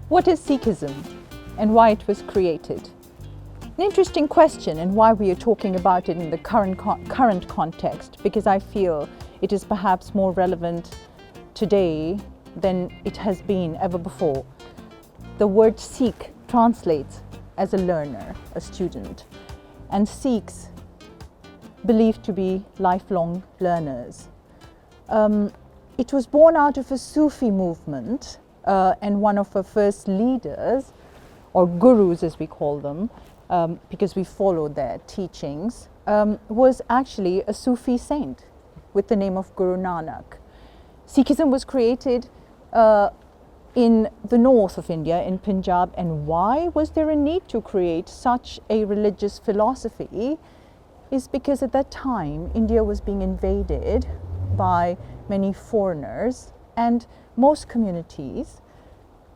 What is Sikhism and why it was created? An interesting question, and why we are talking about it in the current context, because I feel it is perhaps more relevant today than it has been ever before. The word Sikh translates as a learner, a student, and Sikhs believed to be lifelong learners. It was born out of a Sufi movement, and one of our first leaders, or gurus as we call them, because we follow their teachings, was actually a Sufi saint with the name of Guru Nanak. Sikhism was created in the north of India, in Punjab. And why was there a need to create such a religious philosophy? Is because at that time India was being invaded by many foreigners, and most communities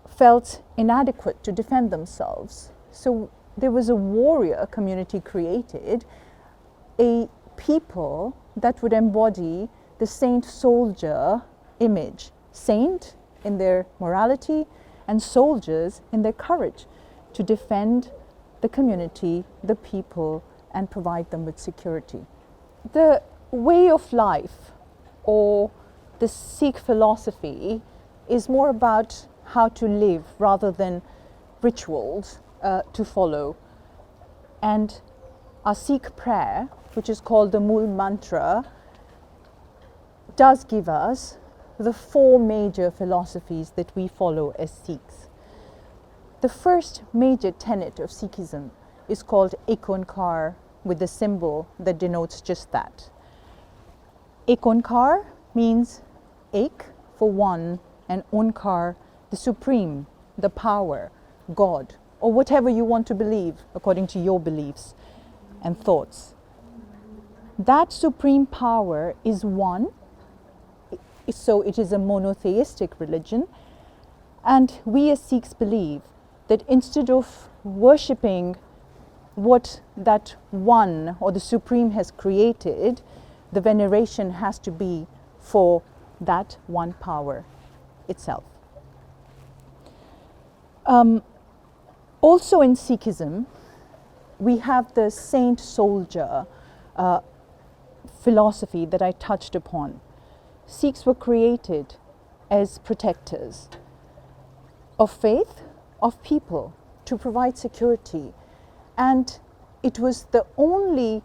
felt inadequate to defend themselves. So there was a warrior community created, a people that would embody the saint-soldier image. Saint in their morality and soldiers in their courage to defend the community, the people, and provide them with security. The way of life, or the Sikh philosophy, is more about how to live rather than rituals to follow. And our Sikh prayer, which is called the Mool Mantra, does give us the four major philosophies that we follow as Sikhs. The first major tenet of Sikhism is called Ek Onkar, with the symbol that denotes just that. Ek Onkar means Ek for one, and Onkar, the supreme, the power, God, or whatever you want to believe according to your beliefs and thoughts. That supreme power is one, so it is a monotheistic religion, and we as Sikhs believe that instead of worshipping what that one or the supreme has created, the veneration has to be for that one power itself. Also in Sikhism, we have the saint-soldier philosophy that I touched upon. Sikhs were created as protectors of faith, of people, to provide security. And it was the only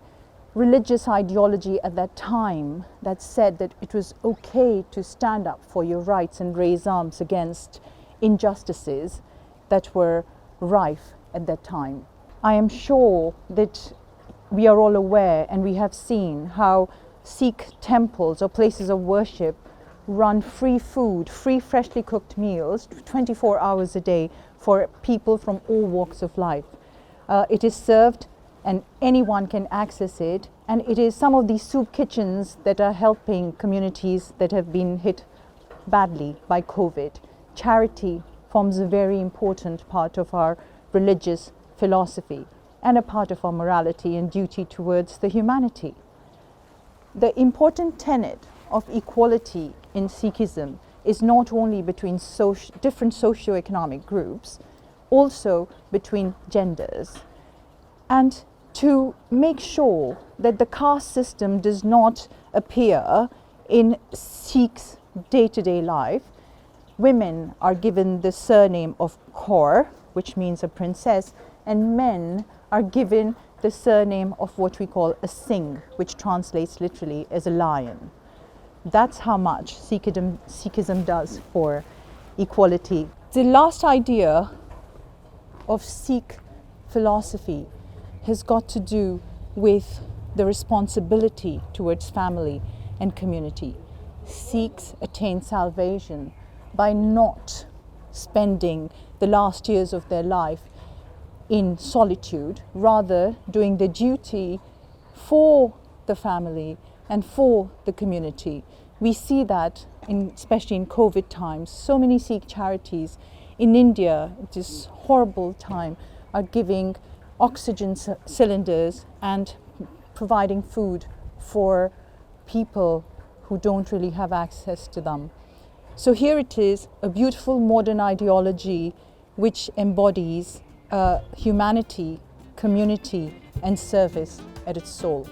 religious ideology at that time that said that it was okay to stand up for your rights and raise arms against injustices that were rife at that time. I am sure that we are all aware, and we have seen how Sikh temples or places of worship run free food, free freshly cooked meals 24 hours a day for people from all walks of life. It is served and anyone can access it, and it is some of these soup kitchens that are helping communities that have been hit badly by COVID. Charity forms a very important part of our religious philosophy and a part of our morality and duty towards the humanity. The important tenet of equality in Sikhism is not only between different socio-economic groups, also between genders. And to make sure that the caste system does not appear in Sikhs' day-to-day life, women are given the surname of Kaur, which means a princess, and men are given the surname of what we call a Singh, which translates literally as a lion. That's how much Sikhism does for equality. The last idea of Sikh philosophy has got to do with the responsibility towards family and community. Sikhs attain salvation by not spending the last years of their life in solitude, rather doing the duty for the family and for the community. We see that, especially in COVID times, so many Sikh charities in India at this horrible time are giving oxygen cylinders and providing food for people who don't really have access to them. So here it is, a beautiful modern ideology which embodies humanity, community, and service at its soul.